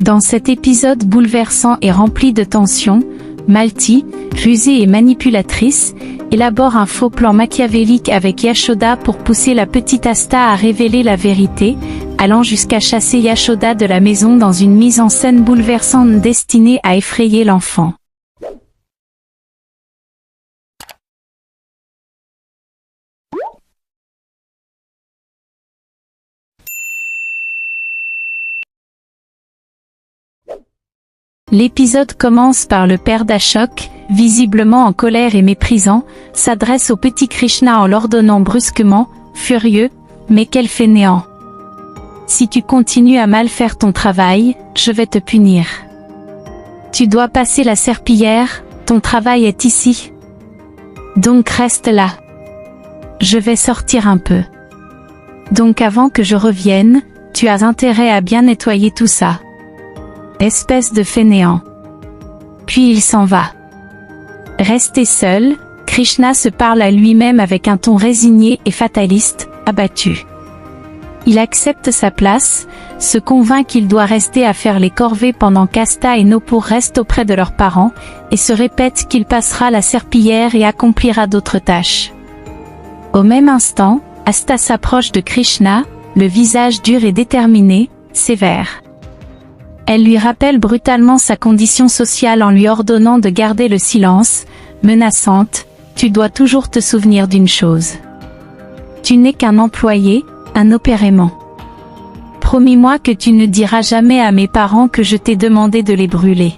Dans cet épisode bouleversant et rempli de tensions, Malti, rusée et manipulatrice, élabore un faux plan machiavélique avec Yashoda pour pousser la petite Asta à révéler la vérité, allant jusqu'à chasser Yashoda de la maison dans une mise en scène bouleversante destinée à effrayer l'enfant. L'épisode commence par le père d'Ashok, visiblement en colère et méprisant, s'adresse au petit Krishna en l'ordonnant brusquement, furieux, « Mais quel fainéant! Si tu continues à mal faire ton travail, je vais te punir. Tu dois passer la serpillière, ton travail est ici. Donc reste là. Je vais sortir un peu. Donc avant que je revienne, tu as intérêt à bien nettoyer tout ça. Espèce de fainéant. » Puis il s'en va. Resté seul, Krishna se parle à lui-même avec un ton résigné et fataliste, abattu. Il accepte sa place, se convainc qu'il doit rester à faire les corvées pendant qu'Asta et Nopur restent auprès de leurs parents, et se répète qu'il passera la serpillière et accomplira d'autres tâches. Au même instant, Asta s'approche de Krishna, le visage dur et déterminé, sévère. Elle lui rappelle brutalement sa condition sociale en lui ordonnant de garder le silence, menaçante, « Tu dois toujours te souvenir d'une chose. Tu n'es qu'un employé, un opérément. Promis-moi que tu ne diras jamais à mes parents que je t'ai demandé de les brûler. »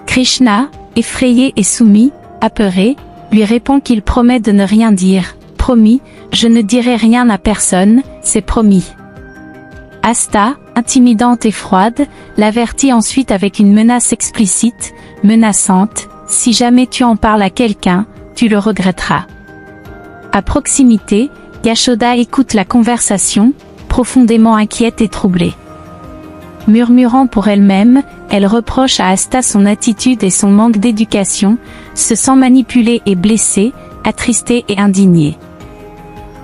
Krishna, effrayé et soumis, apeuré, lui répond qu'il promet de ne rien dire. « Promis, je ne dirai rien à personne, c'est promis. » Asta, intimidante et froide, l'avertit ensuite avec une menace explicite, menaçante, « Si jamais tu en parles à quelqu'un, tu le regretteras. » À proximité, Yashoda écoute la conversation, profondément inquiète et troublée. Murmurant pour elle-même, elle reproche à Asta son attitude et son manque d'éducation, se sent manipulée et blessée, attristée et indignée.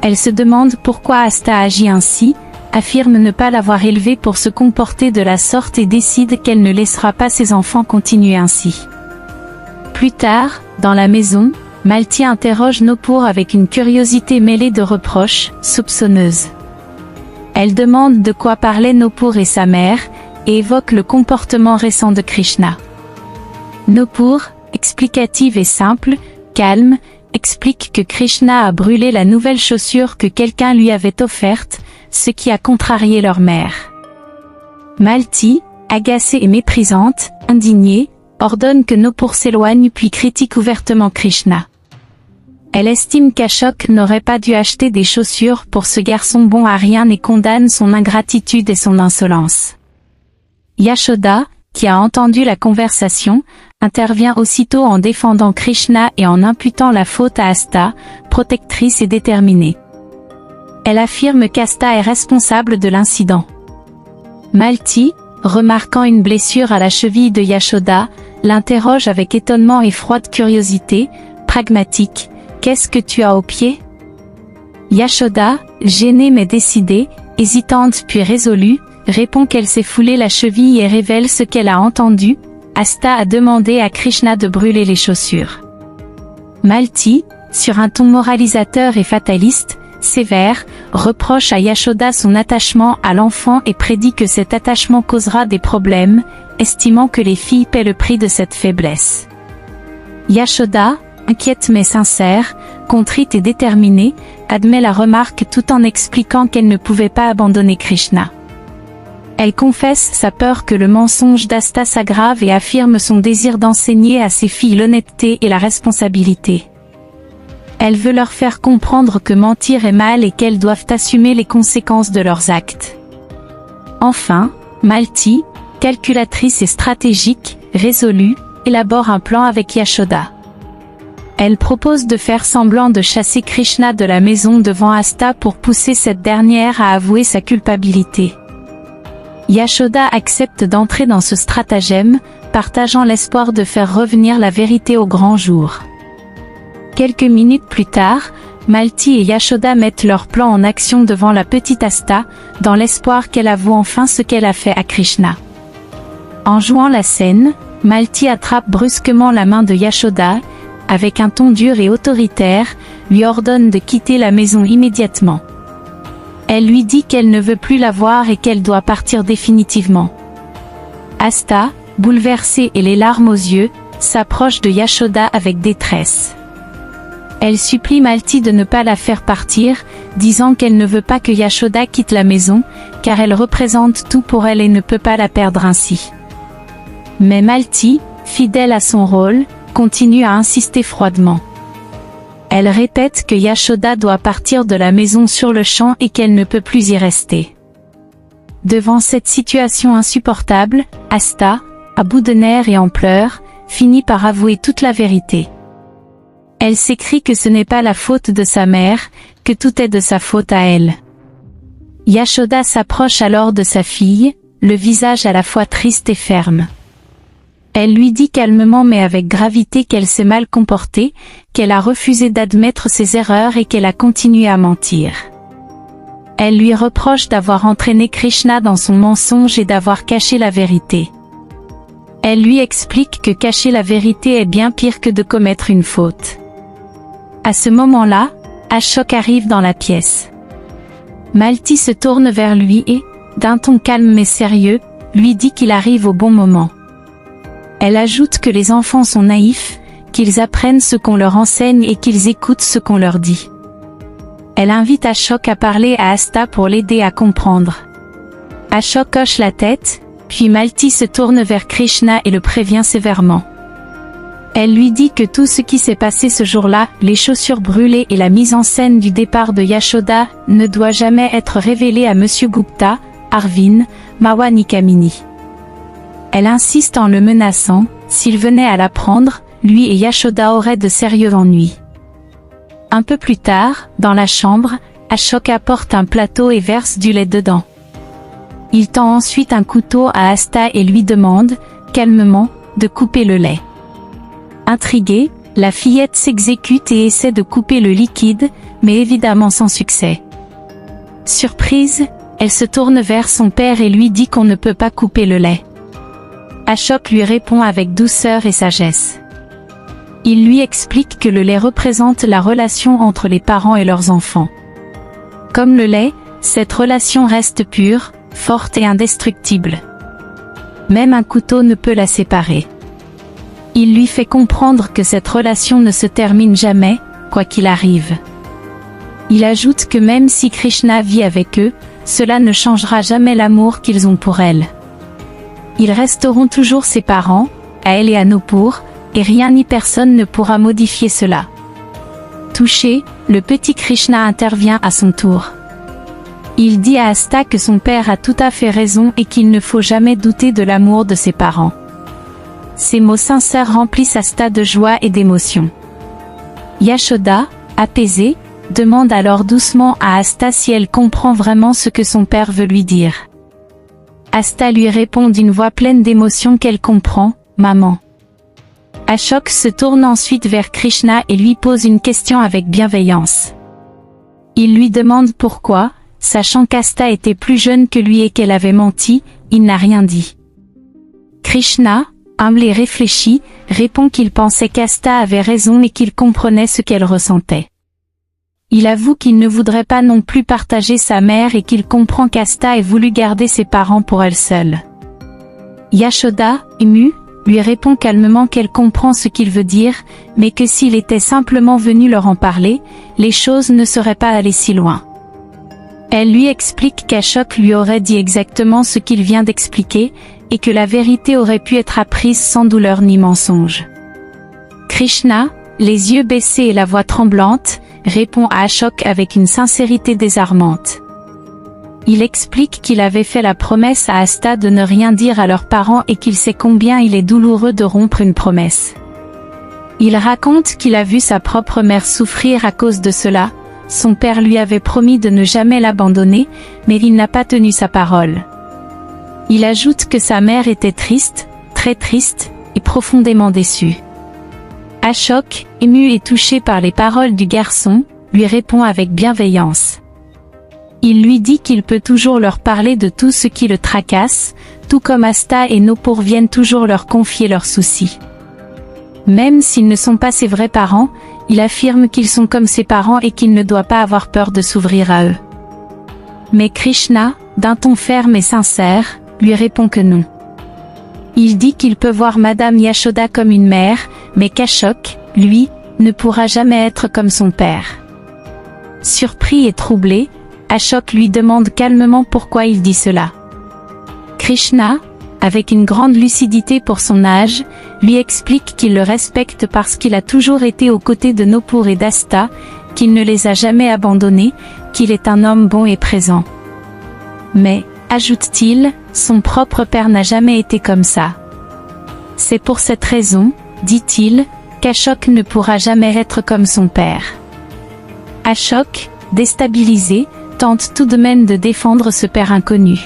Elle se demande pourquoi Asta agit ainsi, affirme ne pas l'avoir élevée pour se comporter de la sorte et décide qu'elle ne laissera pas ses enfants continuer ainsi. Plus tard, dans la maison, Malti interroge Nopur avec une curiosité mêlée de reproches, soupçonneuse. Elle demande de quoi parlaient Nopur et sa mère, et évoque le comportement récent de Krishna. Nopur, explicative et simple, calme, explique que Krishna a brûlé la nouvelle chaussure que quelqu'un lui avait offerte, ce qui a contrarié leur mère. Malti, agacée et méprisante, indignée, ordonne que Nopur s'éloigne puis critique ouvertement Krishna. Elle estime qu'Ashok n'aurait pas dû acheter des chaussures pour ce garçon bon à rien et condamne son ingratitude et son insolence. Yashoda, qui a entendu la conversation, intervient aussitôt en défendant Krishna et en imputant la faute à Asta, protectrice et déterminée. Elle affirme qu'Asta est responsable de l'incident. Malti, remarquant une blessure à la cheville de Yashoda, l'interroge avec étonnement et froide curiosité, pragmatique, « Qu'est-ce que tu as au pied ?» Yashoda, gênée mais décidée, hésitante puis résolue, répond qu'elle s'est foulée la cheville et révèle ce qu'elle a entendu. Asta a demandé à Krishna de brûler les chaussures. Malti, sur un ton moralisateur et fataliste, sévère, reproche à Yashoda son attachement à l'enfant et prédit que cet attachement causera des problèmes, estimant que les filles paient le prix de cette faiblesse. Yashoda, inquiète mais sincère, contrite et déterminée, admet la remarque tout en expliquant qu'elle ne pouvait pas abandonner Krishna. Elle confesse sa peur que le mensonge d'Asta s'aggrave et affirme son désir d'enseigner à ses filles l'honnêteté et la responsabilité. Elle veut leur faire comprendre que mentir est mal et qu'elles doivent assumer les conséquences de leurs actes. Enfin, Malti, calculatrice et stratégique, résolue, élabore un plan avec Yashoda. Elle propose de faire semblant de chasser Krishna de la maison devant Asta pour pousser cette dernière à avouer sa culpabilité. Yashoda accepte d'entrer dans ce stratagème, partageant l'espoir de faire revenir la vérité au grand jour. Quelques minutes plus tard, Malti et Yashoda mettent leur plan en action devant la petite Asta, dans l'espoir qu'elle avoue enfin ce qu'elle a fait à Krishna. En jouant la scène, Malti attrape brusquement la main de Yashoda, avec un ton dur et autoritaire, lui ordonne de quitter la maison immédiatement. Elle lui dit qu'elle ne veut plus la voir et qu'elle doit partir définitivement. Asta, bouleversée et les larmes aux yeux, s'approche de Yashoda avec détresse. Elle supplie Malti de ne pas la faire partir, disant qu'elle ne veut pas que Yashoda quitte la maison, car elle représente tout pour elle et ne peut pas la perdre ainsi. Mais Malti, fidèle à son rôle, continue à insister froidement. Elle répète que Yashoda doit partir de la maison sur le champ et qu'elle ne peut plus y rester. Devant cette situation insupportable, Asta, à bout de nerfs et en pleurs, finit par avouer toute la vérité. Elle s'écrie que ce n'est pas la faute de sa mère, que tout est de sa faute à elle. Yashoda s'approche alors de sa fille, le visage à la fois triste et ferme. Elle lui dit calmement mais avec gravité qu'elle s'est mal comportée, qu'elle a refusé d'admettre ses erreurs et qu'elle a continué à mentir. Elle lui reproche d'avoir entraîné Krishna dans son mensonge et d'avoir caché la vérité. Elle lui explique que cacher la vérité est bien pire que de commettre une faute. À ce moment-là, Ashok arrive dans la pièce. Malti se tourne vers lui et, d'un ton calme mais sérieux, lui dit qu'il arrive au bon moment. Elle ajoute que les enfants sont naïfs, qu'ils apprennent ce qu'on leur enseigne et qu'ils écoutent ce qu'on leur dit. Elle invite Ashok à parler à Asta pour l'aider à comprendre. Ashok hoche la tête, puis Malti se tourne vers Krishna et le prévient sévèrement. Elle lui dit que tout ce qui s'est passé ce jour-là, les chaussures brûlées et la mise en scène du départ de Yashoda, ne doit jamais être révélé à Monsieur Gupta, Arvind, Mawa ni Kamini. Elle insiste en le menaçant, s'il venait à l'apprendre, lui et Yashoda auraient de sérieux ennuis. Un peu plus tard, dans la chambre, Ashok apporte un plateau et verse du lait dedans. Il tend ensuite un couteau à Asta et lui demande, calmement, de couper le lait. Intriguée, la fillette s'exécute et essaie de couper le liquide, mais évidemment sans succès. Surprise, elle se tourne vers son père et lui dit qu'on ne peut pas couper le lait. Ashok lui répond avec douceur et sagesse. Il lui explique que le lait représente la relation entre les parents et leurs enfants. Comme le lait, cette relation reste pure, forte et indestructible. Même un couteau ne peut la séparer. Il lui fait comprendre que cette relation ne se termine jamais, quoi qu'il arrive. Il ajoute que même si Krishna vit avec eux, cela ne changera jamais l'amour qu'ils ont pour elle. Ils resteront toujours ses parents, à elle et à Nopur, et rien ni personne ne pourra modifier cela. Touché, le petit Krishna intervient à son tour. Il dit à Asta que son père a tout à fait raison et qu'il ne faut jamais douter de l'amour de ses parents. Ces mots sincères remplissent Asta de joie et d'émotion. Yashoda, apaisée, demande alors doucement à Asta si elle comprend vraiment ce que son père veut lui dire. Asta lui répond d'une voix pleine d'émotion qu'elle comprend, « Maman ». Ashok se tourne ensuite vers Krishna et lui pose une question avec bienveillance. Il lui demande pourquoi, sachant qu'Asta était plus jeune que lui et qu'elle avait menti, il n'a rien dit. Krishna, humble et réfléchi, répond qu'il pensait qu'Asta avait raison et qu'il comprenait ce qu'elle ressentait. Il avoue qu'il ne voudrait pas non plus partager sa mère et qu'il comprend qu'Asta ait voulu garder ses parents pour elle seule. Yashoda, émue, lui répond calmement qu'elle comprend ce qu'il veut dire, mais que s'il était simplement venu leur en parler, les choses ne seraient pas allées si loin. Elle lui explique qu'Ashok lui aurait dit exactement ce qu'il vient d'expliquer, et que la vérité aurait pu être apprise sans douleur ni mensonge. Krishna, les yeux baissés et la voix tremblante, répond à Ashok avec une sincérité désarmante. Il explique qu'il avait fait la promesse à Asta de ne rien dire à leurs parents et qu'il sait combien il est douloureux de rompre une promesse. Il raconte qu'il a vu sa propre mère souffrir à cause de cela, son père lui avait promis de ne jamais l'abandonner, mais il n'a pas tenu sa parole. Il ajoute que sa mère était triste, très triste, et profondément déçue. Ashok, ému et touché par les paroles du garçon, lui répond avec bienveillance. Il lui dit qu'il peut toujours leur parler de tout ce qui le tracasse, tout comme Asta et Nopur viennent toujours leur confier leurs soucis. Même s'ils ne sont pas ses vrais parents, il affirme qu'ils sont comme ses parents et qu'il ne doit pas avoir peur de s'ouvrir à eux. Mais Krishna, d'un ton ferme et sincère, lui répond que non. Il dit qu'il peut voir Madame Yashoda comme une mère, mais qu'Ashok, lui, ne pourra jamais être comme son père. Surpris et troublé, Ashok lui demande calmement pourquoi il dit cela. Krishna, avec une grande lucidité pour son âge, lui explique qu'il le respecte parce qu'il a toujours été aux côtés de Nopur et d'Asta, qu'il ne les a jamais abandonnés, qu'il est un homme bon et présent. Mais, ajoute-t-il, son propre père n'a jamais été comme ça. C'est pour cette raison, dit-il, qu'Ashok ne pourra jamais être comme son père. Ashok, déstabilisé, tente tout de même de défendre ce père inconnu.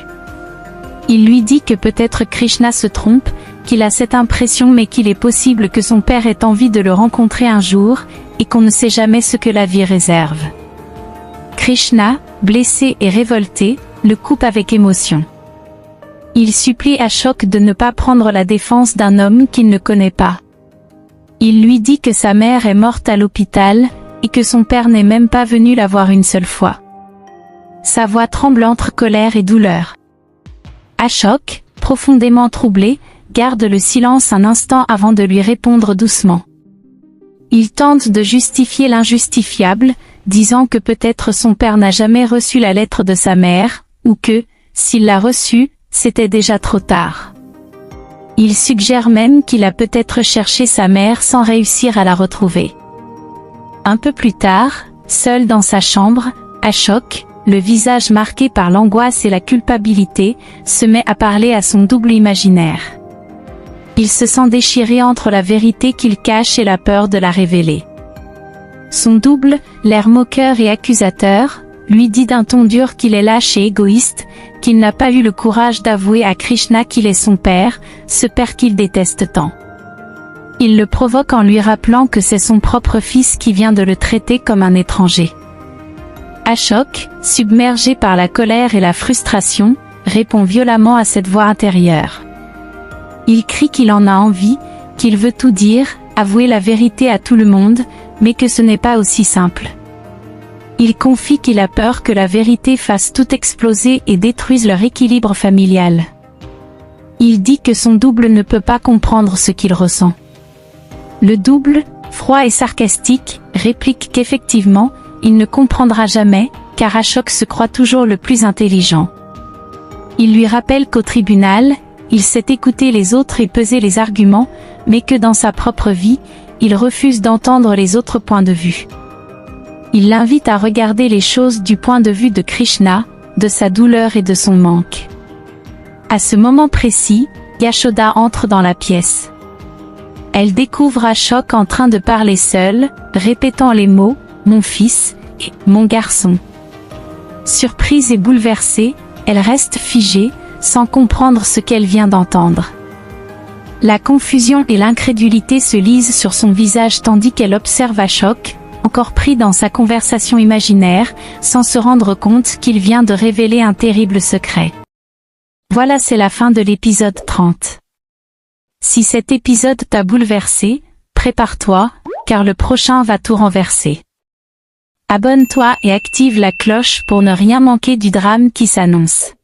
Il lui dit que peut-être Krishna se trompe, qu'il a cette impression mais qu'il est possible que son père ait envie de le rencontrer un jour, et qu'on ne sait jamais ce que la vie réserve. Krishna, blessé et révolté, le coupe avec émotion. Il supplie Ashok de ne pas prendre la défense d'un homme qu'il ne connaît pas. Il lui dit que sa mère est morte à l'hôpital, et que son père n'est même pas venu la voir une seule fois. Sa voix tremble entre colère et douleur. Ashok, profondément troublé, garde le silence un instant avant de lui répondre doucement. Il tente de justifier l'injustifiable, disant que peut-être son père n'a jamais reçu la lettre de sa mère, ou que, s'il l'a reçue, c'était déjà trop tard. Il suggère même qu'il a peut-être cherché sa mère sans réussir à la retrouver. Un peu plus tard, seul dans sa chambre, Ashok, le visage marqué par l'angoisse et la culpabilité, se met à parler à son double imaginaire. Il se sent déchiré entre la vérité qu'il cache et la peur de la révéler. Son double, l'air moqueur et accusateur, lui dit d'un ton dur qu'il est lâche et égoïste, qu'il n'a pas eu le courage d'avouer à Krishna qu'il est son père, ce père qu'il déteste tant. Il le provoque en lui rappelant que c'est son propre fils qui vient de le traiter comme un étranger. Ashok, submergé par la colère et la frustration, répond violemment à cette voix intérieure. Il crie qu'il en a envie, qu'il veut tout dire, avouer la vérité à tout le monde, mais que ce n'est pas aussi simple. Il confie qu'il a peur que la vérité fasse tout exploser et détruise leur équilibre familial. Il dit que son double ne peut pas comprendre ce qu'il ressent. Le double, froid et sarcastique, réplique qu'effectivement, il ne comprendra jamais, car Ashok se croit toujours le plus intelligent. Il lui rappelle qu'au tribunal, il sait écouter les autres et peser les arguments, mais que dans sa propre vie, il refuse d'entendre les autres points de vue. Il l'invite à regarder les choses du point de vue de Krishna, de sa douleur et de son manque. À ce moment précis, Yashoda entre dans la pièce. Elle découvre Ashok en train de parler seul, répétant les mots « mon fils » et « mon garçon ». Surprise et bouleversée, elle reste figée, sans comprendre ce qu'elle vient d'entendre. La confusion et l'incrédulité se lisent sur son visage tandis qu'elle observe Ashok, encore pris dans sa conversation imaginaire, sans se rendre compte qu'il vient de révéler un terrible secret. Voilà, c'est la fin de l'épisode 30. Si cet épisode t'a bouleversé, prépare-toi, car le prochain va tout renverser. Abonne-toi et active la cloche pour ne rien manquer du drame qui s'annonce.